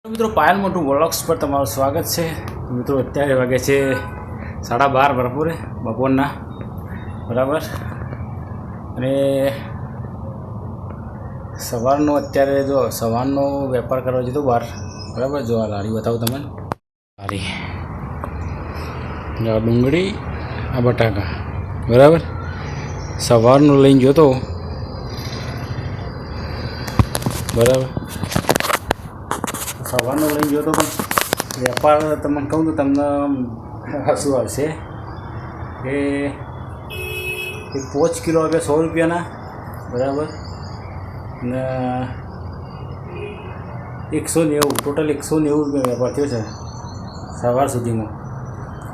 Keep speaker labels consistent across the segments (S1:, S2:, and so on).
S1: મિત્રો પાયલ મોટું વ્લોગ્સ પર તમારું સ્વાગત છે। મિત્રો અત્યારે વાગે છે 12:30 બપોરના બરાબર। અને સવારનો અત્યારે જો સવારનો વેપાર કરવા જતો બહાર બરાબર। જો આ લારી બતાવું તમને, લારી જો ડુંગળી આ બટાકા બરાબર। સવારનો લઈને જોતો બરાબર, સવારનો લઈને જોતો પણ વેપાર તમને કહું તો તમને શું આવશે કે 5 કિલો આવે 100 રૂપિયાના બરાબર, ને 190 ટોટલ 190 રૂપિયા વેપાર થયો છે સવાર સુધીમાં।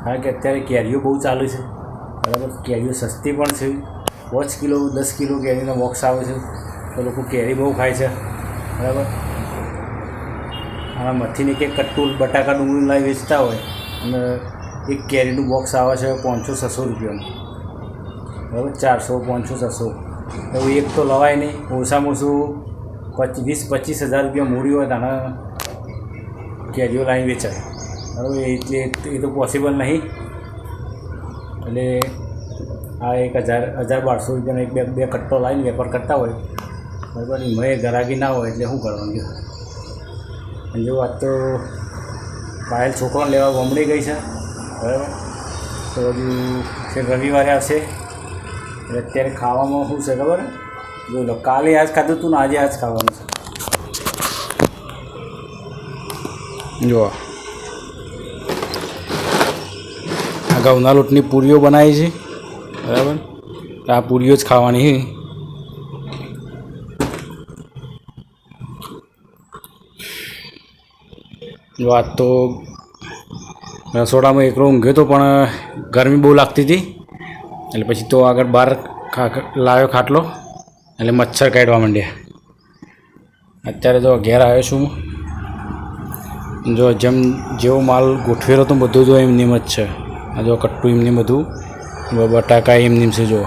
S1: કારણ કે અત્યારે કેરીઓ બહુ ચાલુ છે બરાબર, કેરીઓ સસ્તી પણ છે। 5 કિલો 10 કિલો કેરીનો બોક્સ આવે છે તો લોકો કેરી બહુ ખાય છે બરાબર। આમાં મથીને કે કટ્ટું બટાકા ડુંગળી લાવી વેચતા હોય અને એક કેરીનું બોક્સ આવે છે 500-600 રૂપિયાનું બરાબર, 400-500-600 એવું એક તો લવાય નહીં। ઓછામાં ઓછું 20-25 હજાર રૂપિયા મૂડી હોય તાના કેરીઓ લાવી વેચાય બરાબર, એટલે એ તો પોસિબલ નહીં। એટલે આ 1000-1200 રૂપિયાનો એક બે કટ્ટો લાવીને વેપાર કરતા હોય બરાબર, એમાં ગરાગી ના હોય એટલે શું કરવાનું। અને જો આજ તો પાયલ છોકરાને લેવા ગમડી ગઈ છે બરાબર, તો હજુ છે રવિવારે આવશે। એટલે અત્યારે ખાવામાં શું છે ખબર જોઈ લો, કાલે આજ ખાધું તું ને આજે આજ ખાવાનું છે। જો આ ઘઉંના લોટની પૂરીઓ બનાવી છે બરાબર, આ પૂરીઓ જ ખાવાની છે। જો આજ તો રસોડામાં એકલો ઊંઘ્યો તો પણ ગરમી બહુ લાગતી હતી એટલે પછી તો આગળ બહાર લાવ્યો ખાટલો એટલે મચ્છર કાઢવા માંડ્યા। અત્યારે જો ઘેર આવ્યો છું, જો જેવો માલ ગોઠવેલો તો બધું જો એમનેમ જ છે। આ જો કટ્ટું એમનેમ બધું, બટાકા એમનેમ છે। જો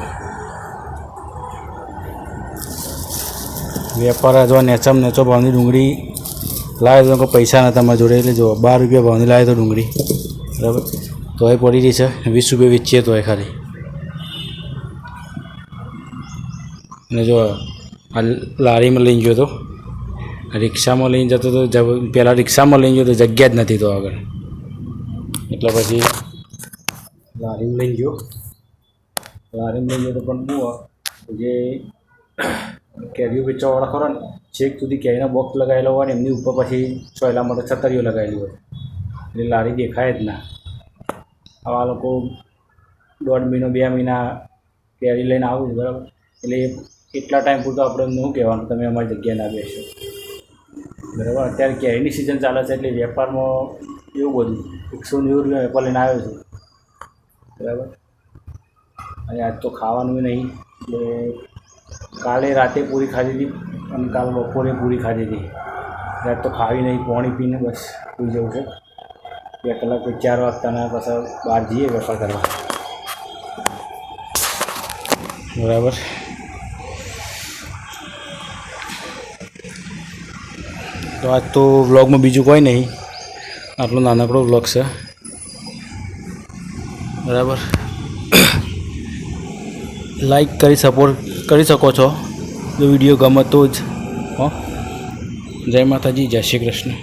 S1: વેપાર જો નેચો ભાવની ડુંગળી લાવે તો કોઈ પૈસા નહોતા મારા જોડે, એટલે જો 12 રૂપિયા ભાવની લાવે તો ડુંગળી બરાબર, તો એ પડી રહી છે 20 રૂપિયા વેચીએ તો એ ખાલી। અને જો આ લારીમાં લઈને ગયો તો, રિક્ષામાં લઈને જતો તો પહેલાં રિક્ષામાં લઈને ગયો તો જગ્યા જ નથી તો આગળ, એટલે પછી લારીમાં લઈને ગયો તો પણ બહુ જે કેરીઓ વેચવાવાળા ખરો ને છેક સુધી કેરીના બોક્સ લગાવેલો હોય ને એમની ઉપર પછી ચોયલા માટે છતરીઓ લગાવેલી હોય એટલે લારી દેખાય જ ના। આવા લોકો 1.5 મહિનો 2 મહિના કેરી લઈને આવું બરાબર, એટલે એટલા ટાઈમ પૂરતો આપણે શું કહેવાનું તમે અમારી જગ્યાએ ના બેસો બરાબર। અત્યારે કેરીની સિઝન ચાલે છે એટલે વેપારમાં એવું બધું 190 રૂપિયા વેપાર લઈને આવ્યો છું બરાબર। અને આજ તો ખાવાનું નહીં, એટલે કાલે રાતે પૂરી ખાધી હતી અને કાલ બપોરે પૂરી ખાધી હતી, રાત તો ખાવી નહીં, પાણી પીને બસ સુઈ જવું છે। 2 કલાક 4 વાગતાના પાછા બહાર જઈએ વેપાર કરવા બરાબર। તો આજ તો વ્લોગમાં બીજું કોઈ નહીં, આટલો નાનકડો વ્લોગ છે બરાબર। લાઈક કરી સપોર્ટ કરી શકો છો જો વિડીયો ગમે તો જ। જય માતાજી, જય શ્રી કૃષ્ણ।